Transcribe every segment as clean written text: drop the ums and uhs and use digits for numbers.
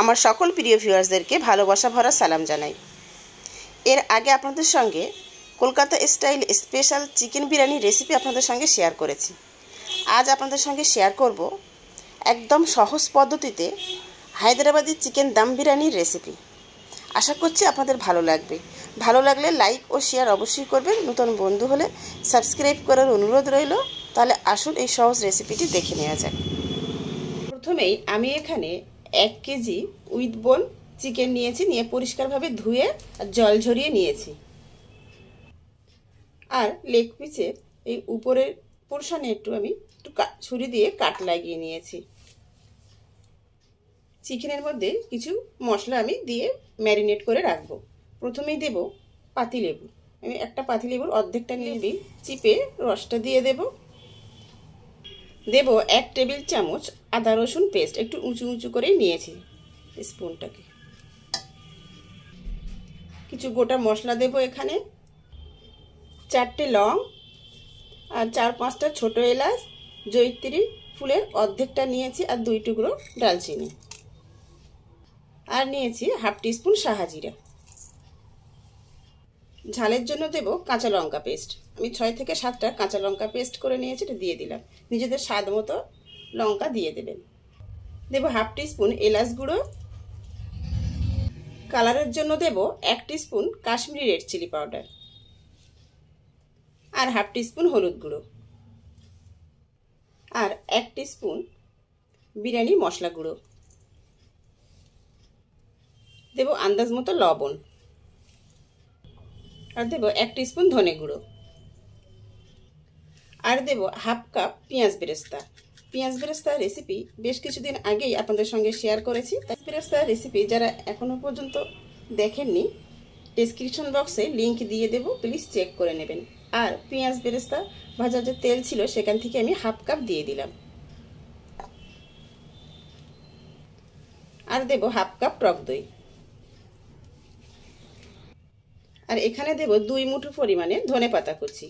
আমার সকল প্রিয় ভিউয়ার্সদেরকে ভালোবাসা ভরা সালাম জানাই। এর আগে আপনাদের সঙ্গে Kolkata style special chicken biryani recipe আপনাদের সঙ্গে শেয়ার করেছি। আজ আপনাদের সঙ্গে শেয়ার করব একদম সহজ পদ্ধতিতে হায়দ্রাবাদি চিকেন দম বিরিয়ানির রেসিপি। আশা করছি আপনাদের ভালো লাগবে। ভালো লাগলে লাইক ও শেয়ার অবশ্যই করবেন। নতুন বন্ধু হলে সাবস্ক্রাইব করার অনুরোধ রইল। তাহলে আসুন এই সহজ রেসিপিটি দেখে নেওয়া যাক। প্রথমেই আমি এখানে 1 কেজি উইথ বোন চিকেন নিয়েছি, নিয়ে পরিষ্কারভাবে ধুয়ে জল ঝরিয়ে নিয়েছি। আর লেগ পিসের এই উপরের পোরশনে একটু ছুরি দিয়ে কাট লাগিয়ে নিয়েছি। চিকেনের মধ্যে কিছু মশলা আমি দিয়ে ম্যারিনেট করে রাখবো। প্রথমেই দেব পাতিলেবু। আমি একটা পাতিলেবুর অর্ধেকটা নিয়ে চিপে রসটা দিয়ে দেব। 1 টেবিল চামচ আদা রসুন পেস্ট, একটু উঁচু উঁচু করেই নিয়েছি স্পুনটাকে। কিছু গোটা মশলা দেব এখানে, 4টে লং আর 4-5টা ছোট এলাচ, জয়িত্রী ফুলের অর্ধেকটা নিয়েছি আর 2 টুকরো ডালচিনি, আর নিয়েছি হাফ টিস্পুন সাহাজিরা। ঝালের জন্য দেব কাঁচা লঙ্কা পেস্ট। আমি 6 থেকে 7টা কাঁচা লঙ্কা পেস্ট করে নিয়েছি, এটা দিয়ে দিলাম। নিজেদের স্বাদ মতো লঙ্কা দিয়ে দেবেন। দেব হাফ টিস্পুন এলাচ গুঁড়ো। কালারের জন্য দেব 1 teaspoon Kashmiri red chilli powder আর হাফ টিস্পুন হলুদ গুঁড়ো আর 1 টিস্পুন বিরিয়ানি মশলা গুঁড়ো। দেব আন্দাজ মতো লবণ আর দেব 1 টিস্পুন ধনে গুঁড়ো আর দেব হাফ কাপ পেঁয়াজ বেরেস্তা। পেঁয়াজ বেরেস্তা রেসিপি বেশ কিছুদিন আগেই আপনাদের সঙ্গে শেয়ার করেছি। পেঁয়াজ বেরেস্তা রেসিপি যারা এখনো পর্যন্ত দেখেননি, ডেসক্রিপশন বক্সে লিংক দিয়ে দেব, প্লিজ চেক করে নেবেন। আর পেঁয়াজ বেরেস্তা ভাজার যে তেল ছিল সেখান থেকে আমি হাফ কাপ দিয়ে দিলাম। আর দেব হাফ কাপ টক দই। আর এখানে দেব 2 মুঠো পরিমাণে ধনেপাতা কুচি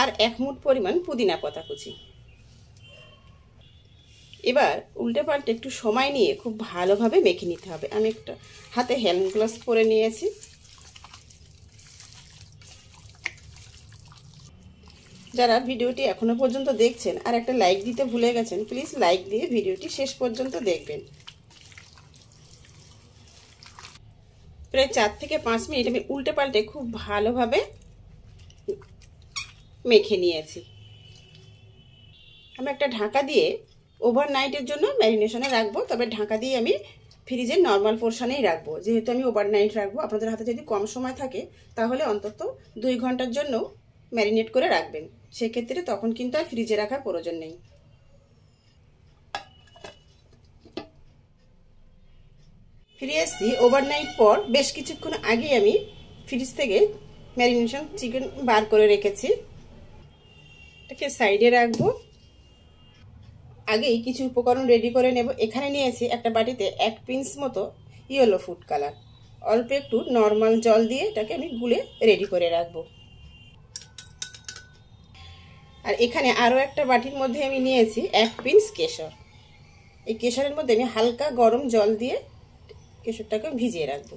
আর 1 মুঠ পরিমাণ পুদিনা পাতা কুচি। এবার উল্টে পাল্টে একটু সময় নিয়ে খুব ভালোভাবে মেখে নিতে হবে। আমি একটা হাতে হ্যান্ড গ্লাভস পরে নিয়েছি। যারা ভিডিওটি এখনো পর্যন্ত দেখছেন আর একটা লাইক দিতে ভুলে গেছেন, প্লিজ লাইক দিয়ে ভিডিওটি শেষ পর্যন্ত দেখবেন। প্রায় 4 থেকে 5 মিনিট আমি উল্টে পাল্টে খুব ভালোভাবে মেখে নিয়েছি। আমি একটা ঢাকা দিয়ে ওভারনাইটের জন্য ম্যারিনেশনে রাখবো। তবে ঢাকা দিয়ে আমি ফ্রিজের নর্মাল পোর্শনেই রাখবো। যেহেতু আমি ওভারনাইট রাখবো, আপনাদের হাতে যদি কম সময় থাকে তাহলে অন্তত 2 ঘন্টার জন্য ম্যারিনেট করে রাখবেন। সেক্ষেত্রে তখন কিন্তু আর ফ্রিজে রাখার প্রয়োজন নেই। ফিরে এসেছি ওভারনাইট পর। বেশ কিছুক্ষণ আগে আমি ফ্রিজ থেকে ম্যারিনেশন চিকেন বার করে রেখেছি। এটাকে সাইডে রাখবো। আগেই কিছু উপকরণ রেডি করে নেব। এখানে নিয়েছি একটা বাটিতে 1 পিঞ্চ মতো ইয়েলো ফুড কালার। অল্প একটু নর্মাল জল দিয়ে এটাকে আমি গুলে রেডি করে রাখবো। আর এখানে আরও একটা বাটির মধ্যে আমি নিয়েছি 1 পিঞ্চ কেশর। এই কেশরের মধ্যে আমি হালকা গরম জল দিয়ে কেশরটাকে ভিজিয়ে রাখবো।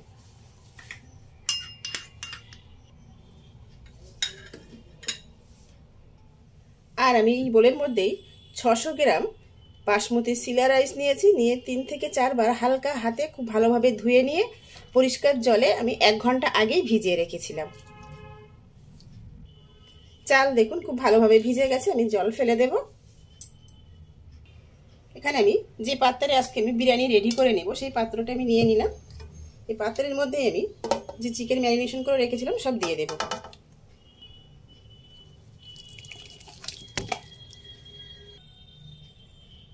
আর আমি এই বোলের মধ্যেই 600 গ্রাম বাসমতি সিলা রাইস নিয়েছি। নিয়ে 3 থেকে 4 বার হালকা হাতে খুব ভালোভাবে ধুয়ে নিয়ে পরিষ্কার জলে আমি 1 ঘন্টা আগেই ভিজিয়ে রেখেছিলাম। চাল দেখুন খুব ভালোভাবে ভিজে গেছে। আমি জল ফেলে দেব। এখানে আমি যে পাত্রে আজকে আমি বিরিয়ানি রেডি করে নেব সেই পাত্রটা আমি নিয়ে নিলাম। এই পাত্রের মধ্যে আমি যে চিকেন ম্যারিনেশন করে রেখেছিলাম সব দিয়ে দেব।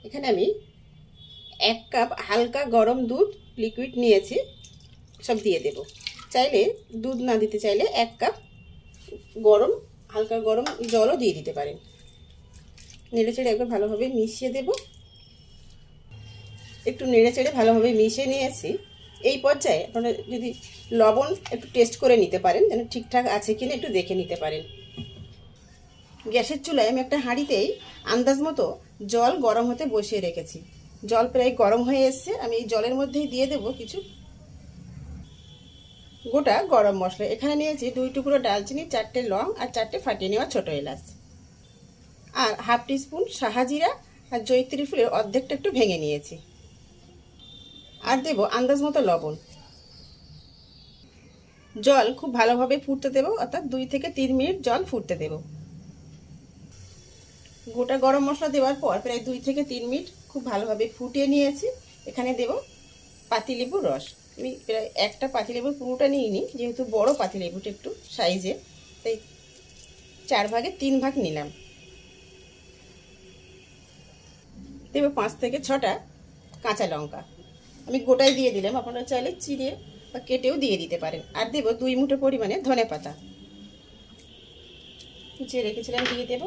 এখানে আমি 1 কাপ হালকা গরম দুধ লিকুইড নিয়েছি, সব দিয়ে দেব। চাইলে দুধ না দিতে চাইলে 1 কাপ হালকা গরম জলও দিয়ে দিতে পারেন। নেড়েচেড়ে একবার ভালোভাবে মিশিয়ে দেব। একটু নেড়েচেড়ে ভালোভাবে মিশিয়ে নিয়েছি। এই পর্যায়ে আপনারা যদি লবণ একটু টেস্ট করে নিতে পারেন, যেন ঠিকঠাক আছে কিনা একটু দেখে নিতে পারেন। গ্যাসের চুলায় আমি একটা হাঁড়িতেই আন্দাজ মতো জল গরম হতে বসিয়ে রেখেছি। জল প্রায় গরম হয়ে এসছে। আমি এই জলের মধ্যেই দিয়ে দেব কিছু গোটা গরম মশলা। এখানে নিয়েছি 2 টুকরো ডালচিনি, 4টে লং আর 4টে ফাটিয়ে নেওয়া ছোট এলাচ, আর হাফ টিস্পুন সাহাজিরা আর জয়িত্রী ফুলের অর্ধেকটা একটু ভেঙে নিয়েছি। আর দেব আন্দাজ মতো লবণ। জল খুব ভালোভাবে ফুটতে দেব, অর্থাৎ 2 থেকে 3 মিনিট জল ফুটতে দেব। গোটা গরম মশলা দেওয়ার পর প্রায় 2 থেকে 3 মিনিট খুব ভালোভাবে ফুটিয়ে নিয়েছি। এখানে দেব পাতিলেবুর রস। আমি প্রায় একটা পাতিলেবুর পুরোটা নিইনি, যেহেতু বড় পাতিলেবুটা একটু সাইজে, তাই 4 ভাগে 3 ভাগ নিলাম। দেব 5 থেকে 6টা কাঁচা লঙ্কা। আমি গোটাই দিয়ে দিলাম, আপনারা চাইলে চিড়ে বা কেটেও দিয়ে দিতে পারেন। আর দেব 2 মুঠো পরিমাণে ধনে পাতা কুচিয়ে রেখেছিলাম, দিয়ে দেব।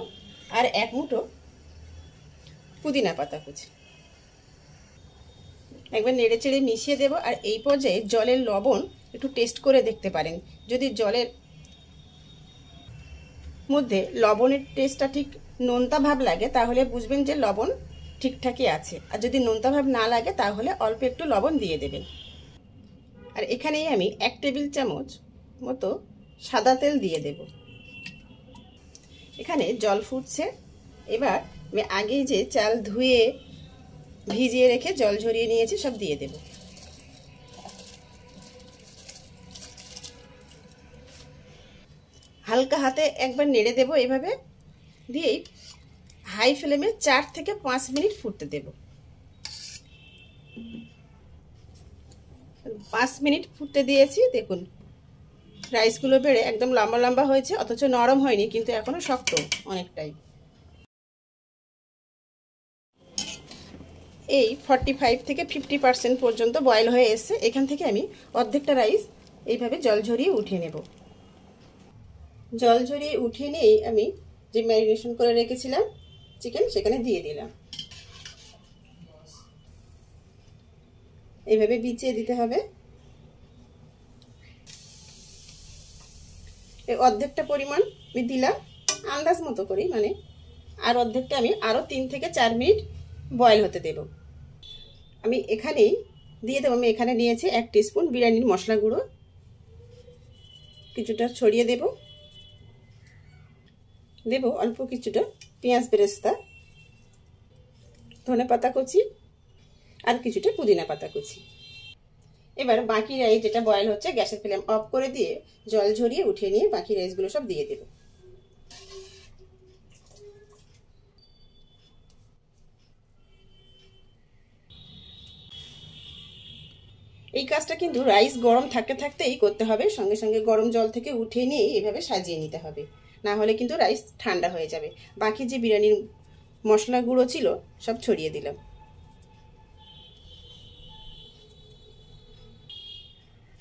আর 1 মুঠো পুদিনা পাতা কুচি। একবার নেড়ে চেড়ে মিশিয়ে দেব। আর এই পর্যায়ে জলের লবণ একটু টেস্ট করে দেখতে পারেন। যদি জলের মধ্যে লবণের টেস্টটা ঠিক নোনতা ভাব লাগে, তাহলে বুঝবেন যে লবণ ঠিকঠাকই আছে। আর যদি নোনতা ভাব না লাগে, তাহলে অল্প একটু লবণ দিয়ে দেবেন। আর এখানেই আমি 1 টেবিল চামচ মতো সাদা তেল দিয়ে দেব। এখানে জল ফুটছে। এবার আমি আগেই যে চাল ধুয়ে ভিজিয়ে রেখে জল ঝরিয়ে নিয়েছি সব দিয়ে দেব। হালকা হাতে একবার নেড়ে দেব এভাবে, দিয়েই হাই ফ্লেমে 4 থেকে 5 মিনিট ফুটতে দেব। 5 মিনিট ফুটতে দিয়েছি। দেখুন রাইসগুলো বেড়ে একদম লম্বা লম্বা হয়েছে, অথচ নরম হয়নি, কিন্তু এখনো শক্ত অনেকটাই। এই 45 থেকে 50% পর্যন্ত বয়েল হয়ে এসছে। এখান থেকে আমি অর্ধেকটা রাইস এইভাবে জল ঝরিয়ে উঠিয়ে নেব। জল ঝরিয়ে উঠিয়ে নিয়েই আমি যে ম্যারিনেশন করে রেখেছিলাম চিকেন, সেখানে দিয়ে দিলাম। এইভাবে বিছিয়ে দিতে হবে। এই অর্ধেকটা পরিমাণ আমি দিলাম আন্দাজ মতো করেই, মানে আর অর্ধেকটা আমি আরও 3 থেকে 4 মিনিট বয়েল হতে দেব। আমি এখানেই দিয়ে দেবো। আমি এখানে নিয়েছি 1 টিস্পুন বিরিয়ানির মশলা গুঁড়ো, কিছুটা ছড়িয়ে দেব। দেব অল্প কিছুটা পেঁয়াজ বেরেস্তা, ধনে পাতা কুচি আর কিছুটা পুদিনা পাতা কুচি। এবার বাকি রাইস যেটা বয়েল হচ্ছে, গ্যাসের ফ্লেম অফ করে দিয়ে জল ঝরিয়ে উঠিয়ে নিয়ে বাকি রাইসগুলো সব দিয়ে দেব। এই কাজটা কিন্তু রাইস গরম থাকতে থাকতেই করতে হবে। সঙ্গে সঙ্গে গরম জল থেকে উঠিয়ে নিয়ে এভাবে সাজিয়ে নিতে হবে, না হলে কিন্তু রাইস ঠান্ডা হয়ে যাবে। বাকি যে বিরিয়ানির মশলা গুঁড়ো ছিল সব ছড়িয়ে দিলাম।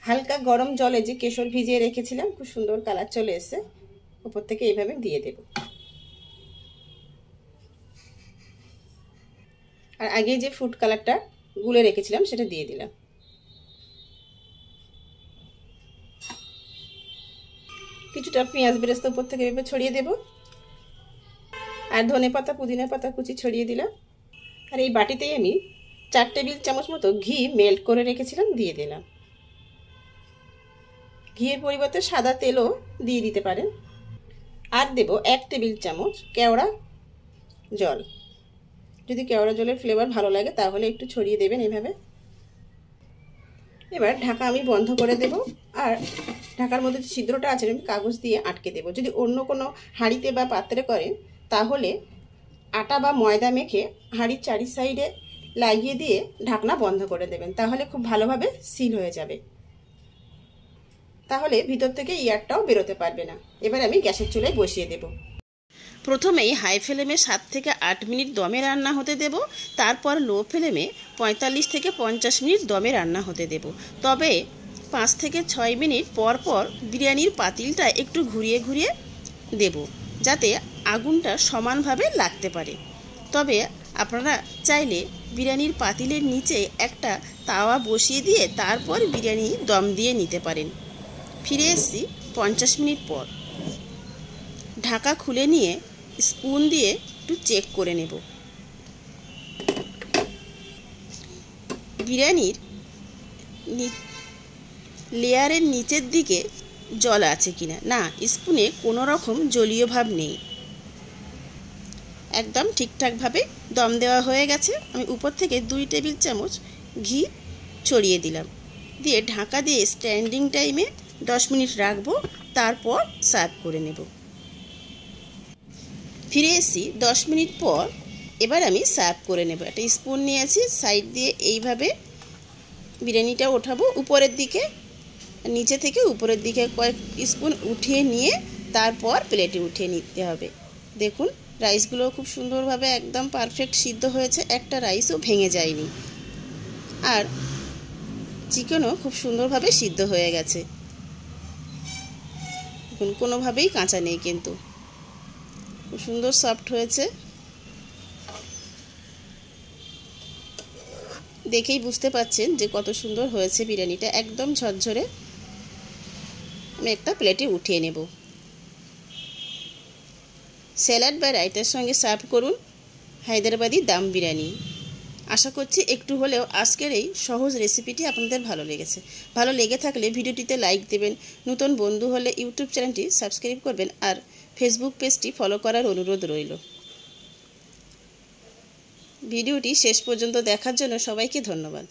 হালকা গরম জলে যে কেশর ভিজিয়ে রেখেছিলাম, খুব সুন্দর কালার চলে এসেছে, উপর থেকে এইভাবে দিয়ে দেব। আর আগে যে ফুড কালারটা গুলে রেখেছিলাম সেটা দিয়ে দিলাম। কিছুটা পেঁয়াজ বেরেস্তা উপর থেকে এভাবে ছড়িয়ে দেব। আর ধনে পাতা পুদিনা পাতা কুচি ছড়িয়ে দিলাম। আর এই বাটিতেই আমি 4 টেবিল চামচ মতো ঘি মেল্ট করে রেখেছিলাম দিয়ে দিলাম। ঘিয়ের পরিবর্তে সাদা তেলও দিয়ে দিতে পারেন। আর দেব 1 টেবিল চামচ কেওড়া জল। যদি কেওড়া জলের ফ্লেভার ভালো লাগে তাহলে একটু ছড়িয়ে দেবেন এভাবে। এবার ঢাকা আমি বন্ধ করে দেব। আর ঢাকার মধ্যে যে ছিদ্রটা আছে আমি কাগজ দিয়ে আটকে দেব। যদি অন্য কোনো হাঁড়িতে বা পাত্রে করেন, তাহলে আটা বা ময়দা মেখে হাঁড়ির 4 সাইডে লাগিয়ে দিয়ে ঢাকনা বন্ধ করে দেবেন, তাহলে খুব ভালোভাবে সিল হয়ে যাবে। তাহলে ভিতর থেকে এয়ারটাও বেরোতে পারবে না। এবার আমি গ্যাসের চুলায় বসিয়ে দেব। প্রথমেই হাই ফ্লেমে 7 থেকে 8 মিনিট দমে রান্না হতে দেব। তারপর লো ফ্লেমে 45 থেকে 50 মিনিট দমে রান্না হতে দেব। তবে 5 থেকে 6 মিনিট পর পর বিরিয়ানির পাতিলটা একটু ঘুরিয়ে ঘুরিয়ে দেব, যাতে আগুনটা সমানভাবে লাগতে পারে। তবে আপনারা চাইলে বিরিয়ানির পাতিলের নিচে একটা তাওয়া বসিয়ে দিয়ে তারপর বিরিয়ানি দম দিয়ে নিতে পারেন। ফিরে এসেছি 50 মিনিট পর। ঢাকা খুলে নিয়ে স্পুন দিয়ে একটু চেক করে নেব বিরিয়ানির লেয়ারের নিচের দিকে জল আছে কিনা। না, স্পুনে কোনো রকম জলীয় ভাব নেই, একদম ঠিকঠাকভাবে দম দেওয়া হয়ে গেছে। আমি উপর থেকে 2 টেবিল চামচ ঘি ছড়িয়ে দিলাম, দিয়ে ঢাকা দিয়ে স্ট্যান্ডিং টাইমে 10 মিনিট রাখবো, তারপর সার্ভ করে নেব। ফিরে এসেছি 10 মিনিট পর। এবার আমি সার্ভ করে নেব। একটা স্পুন নিয়েছি, সাইড দিয়ে এইভাবে বিরিয়ানিটা ওঠাবো উপরের দিকে, নিচে থেকে উপরের দিকে কয়েক স্পুন উঠিয়ে নিয়ে তারপর প্লেটে উঠিয়ে নিতে হবে। দেখুন রাইসগুলো খুব সুন্দরভাবে একদম পারফেক্ট সিদ্ধ হয়েছে, একটা রাইসও ভেঙে যায়নি, আর চিকেনও খুব সুন্দরভাবে সিদ্ধ হয়ে গেছে। দেখুন কোনোভাবেই কাঁচা নেই, কিন্তু খুব সুন্দর সফট হয়েছে। দেখেই বুঝতে পাচ্ছেন যে কত সুন্দর হয়েছে বিরিয়ানিটা, একদম ঝরঝরে। আমি একটা প্লেটে উঠিয়ে নেব। স্যালাড বা রায়তার সঙ্গে সার্ভ করুন হায়দ্রাবাদি দম বিরিয়ানি। আশা করছি একটু হলেও আজকের এই সহজ রেসিপিটি আপনাদের ভালো লেগেছে। ভালো লেগে থাকলে ভিডিওটিতে লাইক দেবেন, নতুন বন্ধু হলে ইউটিউব চ্যানেলটি সাবস্ক্রাইব করবেন, আর ফেসবুক পেজটি ফলো করার অনুরোধ রইল। ভিডিওটি শেষ পর্যন্ত দেখার জন্য সবাইকে ধন্যবাদ।